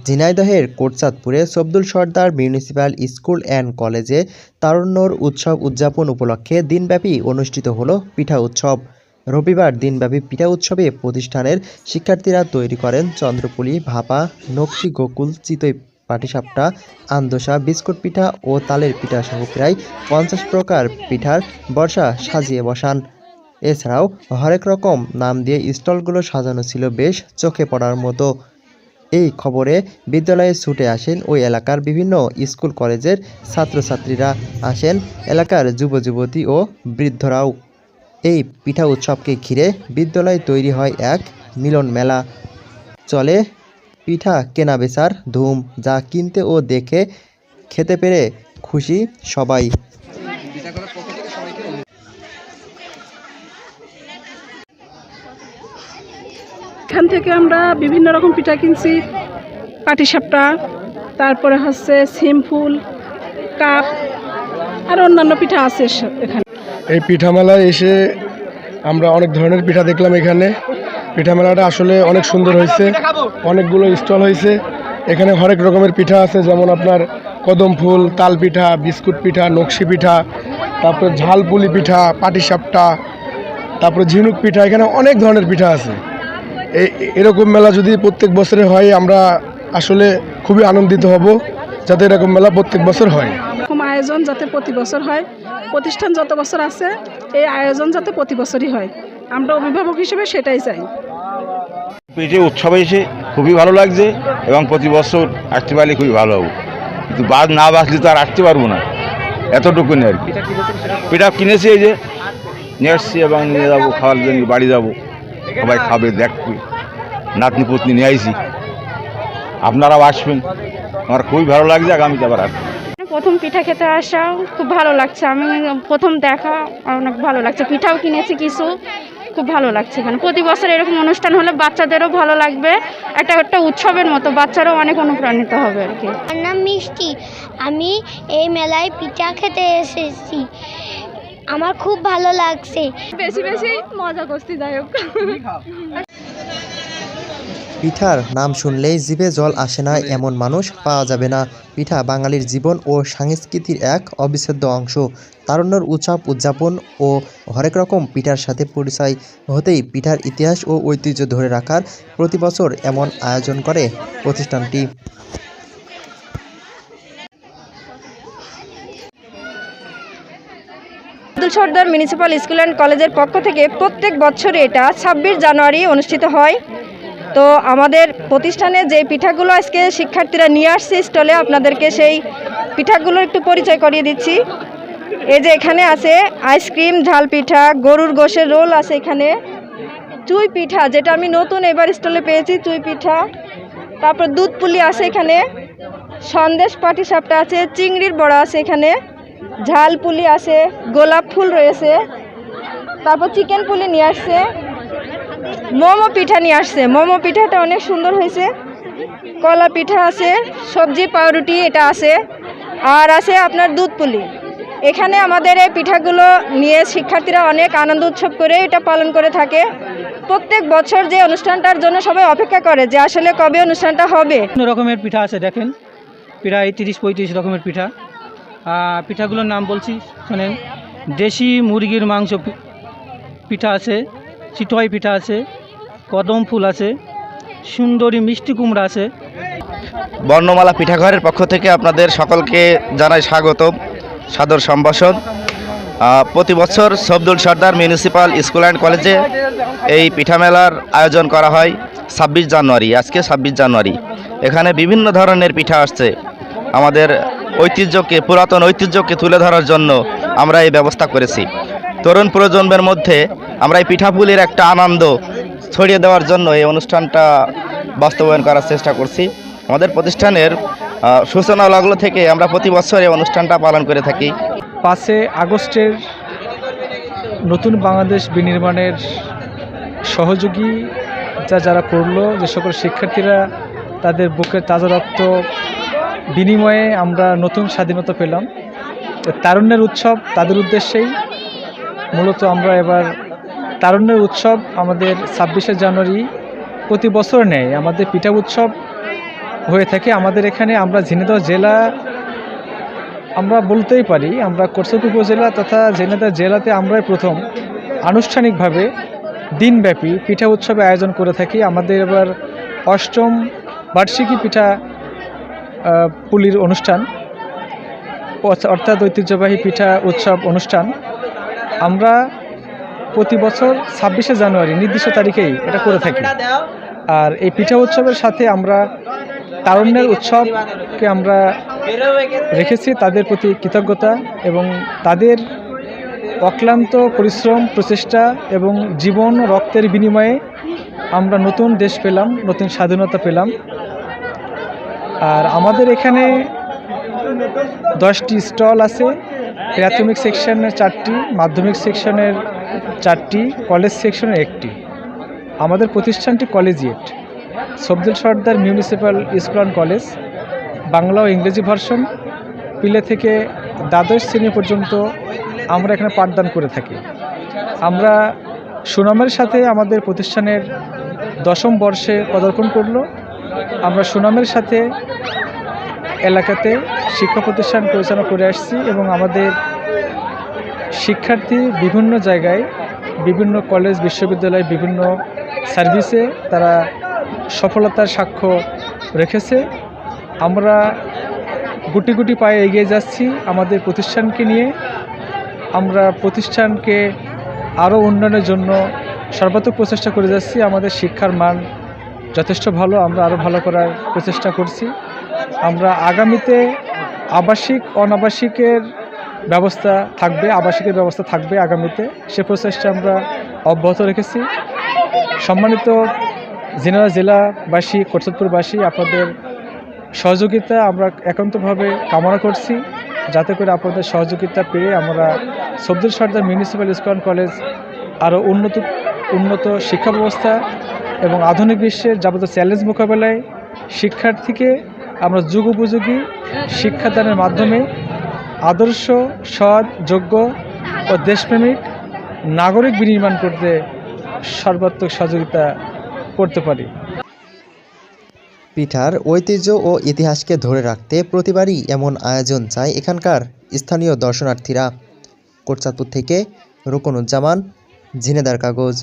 ঝিনাইদহের কোটচাঁদপুরে সবদুল Sardar municipal school and কলেজে তারুণ্যর উৎসব উদযাপন উপলক্ষে দিনব্যাপী অনুষ্ঠিত হলো পিঠা উৎসব। রবিবার দিনব্যাপী পিঠা উৎসবে প্রতিষ্ঠানের শিক্ষার্থীরা তৈরি করেন চন্দ্রপুলি, ভাপা, নকশি, গোকুল, চিতই পাটিসাপটা, আন্দোসা, বিস্কুট পিঠা ও তালের পিঠা সহ প্রায় 50 প্রকার পিঠার বর্ষা সাজিয়ে বসান। এছাড়াও হরেক রকম নাম দিয়ে স্টলগুলো সাজানো ছিল বেশ চোখে পড়ার মতো। এই খবরে বিদ্যালয়ে ছুটে আসেন ওই এলাকার বিভিন্ন স্কুল কলেজের ছাত্রছাত্রীরা, আসেন এলাকার যুবযুবতী ও বৃদ্ধরাও। এই পিঠা উৎসবকে ঘিরে বিদ্যালয়ে তৈরি হয় এক মিলন মেলা। চলে পিঠা কেনাবেচার ধুম, যা কিনতে ও দেখে খেতে পেরে খুশি সবাই। এখান থেকে আমরা বিভিন্ন রকম পিঠা কিনছি, পাটিসাপটা, তারপরে হচ্ছে সিমফুল, কাপ আর অন্যান্য পিঠা আছে এখানে। এই পিঠা মেলায় এসে আমরা অনেক ধরনের পিঠা দেখলাম। এখানে পিঠা মেলাটা আসলে অনেক সুন্দর হয়েছে, অনেকগুলো স্টল হয়েছে। এখানে হরেক রকমের পিঠা আছে, যেমন আপনার কদম ফুল, তাল পিঠা, বিস্কুট পিঠা, নকশি পিঠা, তারপরে ঝালপুলি পিঠা, পাটিসাপটা, তারপরে ঝিনুক পিঠা। এখানে অনেক ধরনের পিঠা আছে। এরকম মেলা যদি প্রত্যেক বছরে হয়, আমরা আসলে খুবই আনন্দিত হব যাতে এরকম মেলা প্রত্যেক বছর হয়। এরকম আয়োজন যাতে প্রতি বছর হয়, প্রতিষ্ঠান যত বছর আছে এই আয়োজন যাতে প্রতি বছরই হয়, আমরা অভিভাবক হিসেবে সেটাই চাই। পিঠে উৎসবে এসে খুবই ভালো লাগছে এবং প্রতি বছর আসতে পারলে খুবই ভালো হবে, কিন্তু বাদ না বাঁচলে তো আর আসতে পারবো না, এতটুকুনি আর কি। পিঠা কিনেছি, এই যে নিয়ে আসছি এবং নিয়ে যাবো খাওয়ার জন্য, বাড়ি যাবো, সবাই খাবে, দেখবে, নাতনি পুতনি নিয়ে আইছি। আপনারাও আসবেন, আমার খুবই ভালো লাগছে, আগামীতে আবার আসবেন। প্রথম পিঠা খেতে আসা খুব ভালো লাগছে, আমি প্রথম দেখা অনেক ভালো লাগছে। পিঠাও কিনেছি কিছু, খুব ভালো লাগছে। এখানে প্রতি বছর এরকম অনুষ্ঠান হলে বাচ্চাদেরও ভালো লাগবে, একটা উৎসবের মতো, বাচ্চারাও অনেক অনুপ্রাণিত হবে আর কি। আমার নাম মিষ্টি, আমি এই মেলায় পিঠা খেতে এসেছি, আমার খুব ভালো লাগছে। বেশি বেশি মজা করছি, যাই হোক। পিঠার নাম শুনলেই জিভে জল আসে না এমন মানুষ পাওয়া যাবে না। পিঠা বাঙালির জীবন ও সংস্কৃতির এক অবিচ্ছেদ্য অংশ। তারুণ্যর উৎসব উদযাপন ও হরেক রকম পিঠার সাথে পরিচয় হতেই পিঠার ইতিহাস ও ঐতিহ্য ধরে রাখার প্রতি বছর এমন আয়োজন করে প্রতিষ্ঠানটি। সবদুল সরদার মিউনিসিপ্যাল স্কুল অ্যান্ড কলেজের পক্ষ থেকে প্রত্যেক বছরই এটা 26 জানুয়ারি অনুষ্ঠিত হয়। তো আমাদের প্রতিষ্ঠানে যে পিঠাগুলো আজকে শিক্ষার্থীরা নিয়ে আসছে স্টলে, আপনাদেরকে সেই পিঠাগুলোর একটু পরিচয় করিয়ে দিচ্ছি। এই যে এখানে আছে আইসক্রিম, ঝাল পিঠা, গরুর গোশের রোল আছে, এখানে চুই পিঠা, যেটা আমি নতুন এবার স্টলে পেয়েছি, চুই পিঠা, তারপর দুধ পুলি আছে, এখানে সন্দেশ পাটিসাপটা আছে, চিংড়ির বড়া আছে, এখানে ঝাল পুলি আছে, গোলাপ ফুল রয়েছে, তারপর চিকেন পুলি নিয়ে আসছে, মোমো পিঠা নিয়ে আসছে, মোমো পিঠাটা অনেক সুন্দর হয়েছে, কলা পিঠা আছে, সবজি পাউরুটি এটা আছে, আর আছে আপনার দুধ পুলি। এখানে আমাদের এই পিঠাগুলো নিয়ে শিক্ষার্থীরা অনেক আনন্দ উৎসব করে এটা পালন করে থাকে। প্রত্যেক বছর যে অনুষ্ঠানটার জন্য সবাই অপেক্ষা করে যে আসলে কবে অনুষ্ঠানটা হবে। বিভিন্ন রকমের পিঠা আছে, দেখেন প্রায় 30-35 রকমের পিঠা। পিঠাগুলোর নাম বলছি শোনেন। দেশি মুরগির মাংস পিঠা আছে, চিতই পিঠা আছে, কদম ফুল আছে, সুন্দরী মিষ্টি কুমড়া আছে। বর্ণমালা পিঠাঘরের পক্ষ থেকে আপনাদের সকলকে জানাই স্বাগতম, সাদর সম্ভাষণ। প্রতি বছর সবদুল সরদার মিউনিসিপ্যাল স্কুল অ্যান্ড কলেজে এই পিঠা মেলার আয়োজন করা হয় 26 জানুয়ারি। আজকে 26 জানুয়ারি। এখানে বিভিন্ন ধরনের পিঠা আসছে। আমাদের ঐতিহ্যকে, পুরাতন ঐতিহ্যকে তুলে ধরার জন্য আমরা এই ব্যবস্থা করেছি। তরুণ প্রজন্মের মধ্যে আমরা এই পিঠাপুলির একটা আনন্দ ছড়িয়ে দেওয়ার জন্য এই অনুষ্ঠানটা বাস্তবায়ন করার চেষ্টা করছি। আমাদের প্রতিষ্ঠানের সূচনা লগ্ন থেকে আমরা প্রতি বছর এই অনুষ্ঠানটা পালন করে থাকি। 5 আগস্টের নতুন বাংলাদেশ বিনির্মাণের সহযোগী যারা করলো, যে সকল শিক্ষার্থীরা তাদের বুকের তাজা রক্ত বিনিময়ে আমরা নতুন স্বাধীনতা পেলাম। তারুণ্যের উৎসব তাদের উদ্দেশ্যেই মূলত আমরা এবার তারুণ্যের উৎসব আমাদের 26শে জানুয়ারি প্রতি বছর নেয়। আমাদের পিঠা উৎসব হয়ে থাকে আমাদের এখানে। আমরা ঝিনাইদহ জেলা আমরা বলতেই পারি, আমরা কোটচাঁদপুর উপজেলা তথা ঝিনাইদহ জেলাতে আমরাই প্রথম আনুষ্ঠানিকভাবে দিনব্যাপী পিঠা উৎসবের আয়োজন করে থাকি। আমাদের এবার 8ম বার্ষিকী পিঠা পুলির অনুষ্ঠান, অর্থাৎ ঐতিহ্যবাহী পিঠা উৎসব অনুষ্ঠান। আমরা প্রতি বছর 26শে জানুয়ারি নির্দিষ্ট তারিখেই এটা করে থাকি। আর এই পিঠা উৎসবের সাথে আমরা তারুণ্যের উৎসবকে আমরা রেখেছি, তাদের প্রতি কৃতজ্ঞতা এবং তাদের অক্লান্ত পরিশ্রম, প্রচেষ্টা এবং জীবন রক্তের বিনিময়ে আমরা নতুন দেশ পেলাম, নতুন স্বাধীনতা পেলাম। আর আমাদের এখানে 10টি স্টল আছে, প্রাথমিক সেকশনের 4টি, মাধ্যমিক সেকশনের 4টি, কলেজ সেকশনের 1টি। আমাদের প্রতিষ্ঠানটি collegiate, Safdul Sardar municipal school and college, Bangla ও ইংরেজি ভার্সন, প্লে থেকে দ্বাদশ শ্রেণী পর্যন্ত আমরা এখানে পাঠদান করে থাকি। আমরা সুনামের সাথে আমাদের প্রতিষ্ঠানের 10ম বর্ষে পদার্পণ করলো। আমরা সুনামের সাথে এলাকাতে শিক্ষা প্রতিষ্ঠান পরিচালনা করে আসছি এবং আমাদের শিক্ষার্থী বিভিন্ন জায়গায়, বিভিন্ন কলেজ, বিশ্ববিদ্যালয়, বিভিন্ন সার্ভিসে তারা সফলতার সাক্ষ্য রেখেছে। আমরা গুটি গুটি পায়ে এগিয়ে যাচ্ছি আমাদের প্রতিষ্ঠানকে নিয়ে। আমরা প্রতিষ্ঠানকে আরও উন্নয়নের জন্য সর্বাত্মক প্রচেষ্টা করে যাচ্ছি। আমাদের শিক্ষার মান যথেষ্ট ভালো, আমরা আরও ভালো করার প্রচেষ্টা করছি। আমরা আগামীতে আবাসিক অনাবাসিকের ব্যবস্থা থাকবে, আবাসিকের ব্যবস্থা থাকবে আগামীতে, সে প্রচেষ্টা আমরা অব্যাহত রেখেছি। সম্মানিত ঝিনাইদহ জেলাবাসী, কোটচাঁদপুরবাসী, আপনাদের সহযোগিতা আমরা একান্তভাবে কামনা করছি, যাতে করে আপনাদের সহযোগিতা পেয়ে আমরা সফদুল Sardar municipal school and college আরও উন্নত শিক্ষা ব্যবস্থা এবং আধুনিক বিশ্বের যাবতীয় চ্যালেঞ্জ মোকাবেলায় শিক্ষার্থীকে আমরা যুগোপযোগী শিক্ষাদানের মাধ্যমে আদর্শ, সৎ, যোগ্য ও দেশপ্রেমিক নাগরিক বিনির্মাণ করতে সর্বাত্মক সহযোগিতা করতে পারি। পিঠার ঐতিহ্য ও ইতিহাসকে ধরে রাখতে প্রতিবারই এমন আয়োজন চায় এখানকার স্থানীয় দর্শনার্থীরা। কোটচাঁদপুর থেকে রুকনুজ্জামান, ঝিনাইদহ কাগজ।